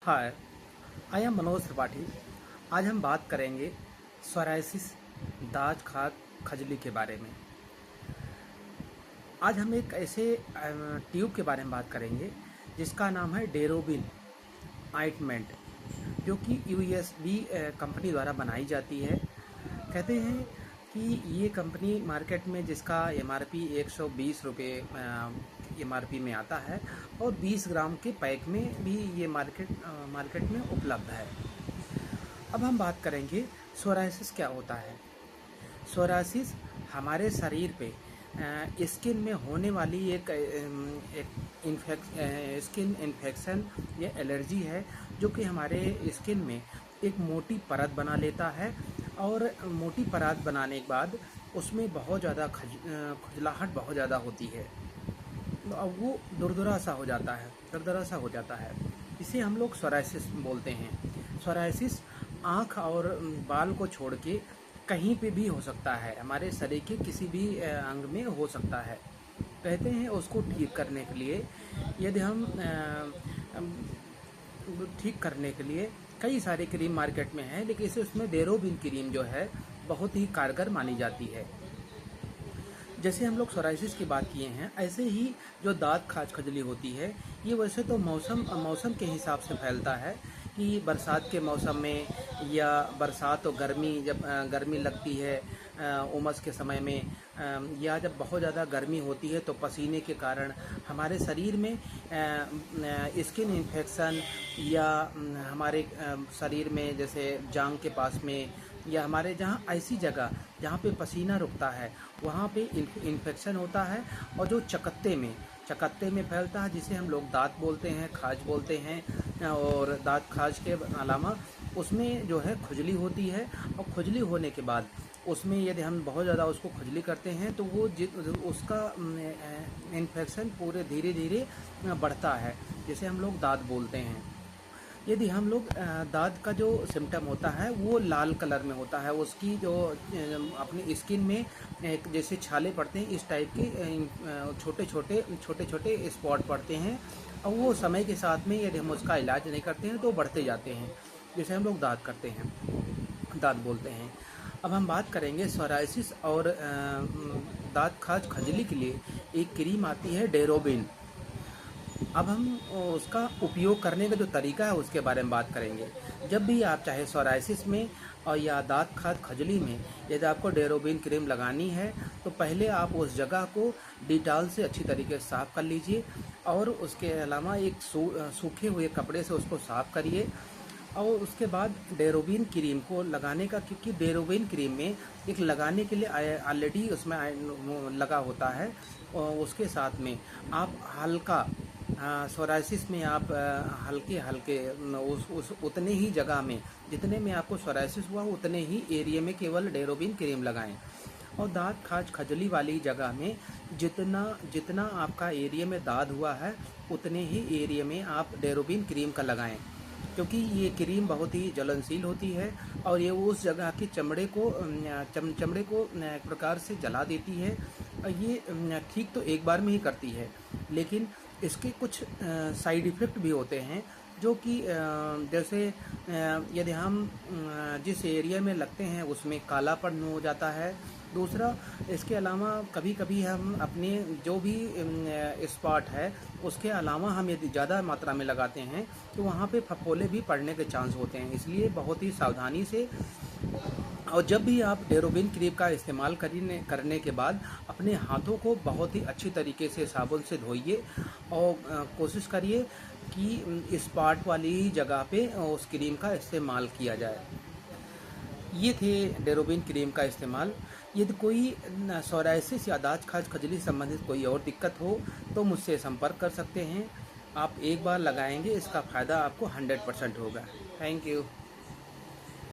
Hi, I am Manoj Tripathi. आज हम बात करेंगे सोराइसिस, दाज खाज, खजली के बारे में। आज हम एक ऐसे ट्यूब के बारे में बात करेंगे जिसका नाम है डेरोबिन ऑइंटमेंट, जो कि यूएसबी कंपनी द्वारा बनाई जाती है। कहते हैं कि ये कंपनी मार्केट में जिसका एमआरपी 120 रुपये एमआरपी में आता है और 20 ग्राम के पैक में भी ये मार्केट में उपलब्ध है। अब हम बात करेंगे सोराइसिस क्या होता है। सोराइसिस हमारे शरीर पे स्किन में होने वाली एक स्किन इन्फेक्शन या एलर्जी है, जो कि हमारे स्किन में एक मोटी परत बना लेता है और मोटी परत बनाने के बाद उसमें बहुत ज़्यादा खुजलाहट बहुत ज़्यादा होती है। अब वो दरदरा सा हो जाता है। इसे हम लोग सोराइसिस बोलते हैं। सोराइसिस आँख और बाल को छोड़ के कहीं पे भी हो सकता है, हमारे शरीर के किसी भी अंग में हो सकता है। कहते हैं उसको ठीक करने के लिए यदि हम ठीक करने के लिए कई सारे क्रीम मार्केट में हैं, लेकिन इसे उसमें डेरोबिन क्रीम जो है बहुत ही कारगर मानी जाती है। जैसे हम लोग सोराइसिस की बात किए हैं, ऐसे ही जो दाँत खाज खजली होती है, ये वैसे तो मौसम के हिसाब से फैलता है कि बरसात के मौसम में या बरसात और गर्मी, जब गर्मी लगती है उमस के समय में, या जब बहुत ज़्यादा गर्मी होती है तो पसीने के कारण हमारे शरीर में स्किन इन्फेक्शन या हमारे शरीर में जैसे जांघ के पास में या हमारे जहाँ ऐसी जगह जहाँ पे पसीना रुकता है वहाँ पे इन्फेक्शन होता है, और जो चकत्ते में फैलता है, जिसे हम लोग दाँत बोलते हैं, खाज बोलते हैं। और दाँत खाज के अलावा उसमें जो है खुजली होती है, और खुजली होने के बाद उसमें यदि हम बहुत ज़्यादा उसको खुजली करते हैं तो वो उसका इन्फेक्शन पूरे धीरे धीरे बढ़ता है, जिसे हम लोग दाँत बोलते हैं। यदि हम लोग दाँत का जो सिम्टम होता है वो लाल कलर में होता है, उसकी जो अपनी स्किन में एक जैसे छाले पड़ते हैं, इस टाइप के छोटे छोटे स्पॉट पड़ते हैं, और वो समय के साथ में यदि हम उसका इलाज नहीं करते हैं तो बढ़ते जाते हैं, जिसे हम लोग दाँत बोलते हैं। अब हम बात करेंगे सोराइसिस और दाँत खाज खजली के लिए एक क्रीम आती है डेरोबिन। अब हम उसका उपयोग करने का जो तरीका है उसके बारे में बात करेंगे। जब भी आप चाहे सोराइसिस में और या दाँत खाज खजली में यदि आपको डेरोबिन क्रीम लगानी है, तो पहले आप उस जगह को डिटॉल से अच्छी तरीके से साफ़ कर लीजिए, और उसके अलावा एक सूखे हुए कपड़े से उसको साफ़ करिए। और उसके बाद डेरोबिन क्रीम को लगाने का, क्योंकि डेरोबिन क्रीम में एक लगाने के लिए ऑलरेडी उसमें लगा होता है, और उसके साथ में आप हल्का सोराइसिस में आप हल्के उस उतने ही जगह में जितने में आपको सोराइसिस हुआ उतने ही एरिया में केवल डेरोबिन क्रीम लगाएं। और दाँत खाज खजली वाली जगह में जितना आपका एरिया में दाद हुआ है उतने ही एरिया में आप डेरोबिन क्रीम का लगाएं, क्योंकि ये क्रीम बहुत ही ज्वलनशील होती है और ये उस जगह की चमड़े को एक प्रकार से जला देती है। ये ठीक तो एक बार में ही करती है, लेकिन इसके कुछ साइड इफ़ेक्ट भी होते हैं, जो कि जैसे यदि हम जिस एरिया में लगते हैं उसमें कालापन हो जाता है। दूसरा, इसके अलावा कभी कभी हम अपने जो भी स्पॉट है उसके अलावा हम यदि ज़्यादा मात्रा में लगाते हैं तो वहाँ पे फफोले भी पड़ने के चांस होते हैं, इसलिए बहुत ही सावधानी से। और जब भी आप डेरोबिन क्रीम का इस्तेमाल करने के बाद अपने हाथों को बहुत ही अच्छी तरीके से साबुन से धोइए, और कोशिश करिए कि स्पॉट वाली जगह पे उस क्रीम का इस्तेमाल किया जाए। ये थे डेरोबिन क्रीम का इस्तेमाल। यदि कोई सोराइसिस या दाँत खाज खजली संबंधित कोई और दिक्कत हो तो मुझसे संपर्क कर सकते हैं। आप एक बार लगाएंगे, इसका फ़ायदा आपको 100% होगा। Thank you.